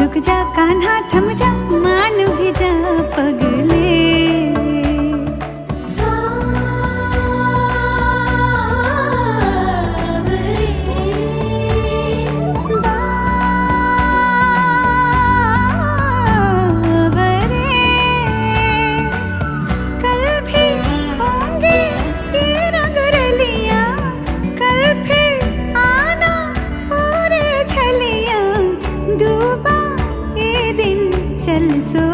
रुक जा कान्हा थम जा मान भी जा पगले। कल भी होंगे ये रंग रलियां, कल फिर आना पूरे छलियां, डूबा ये दिन चल सो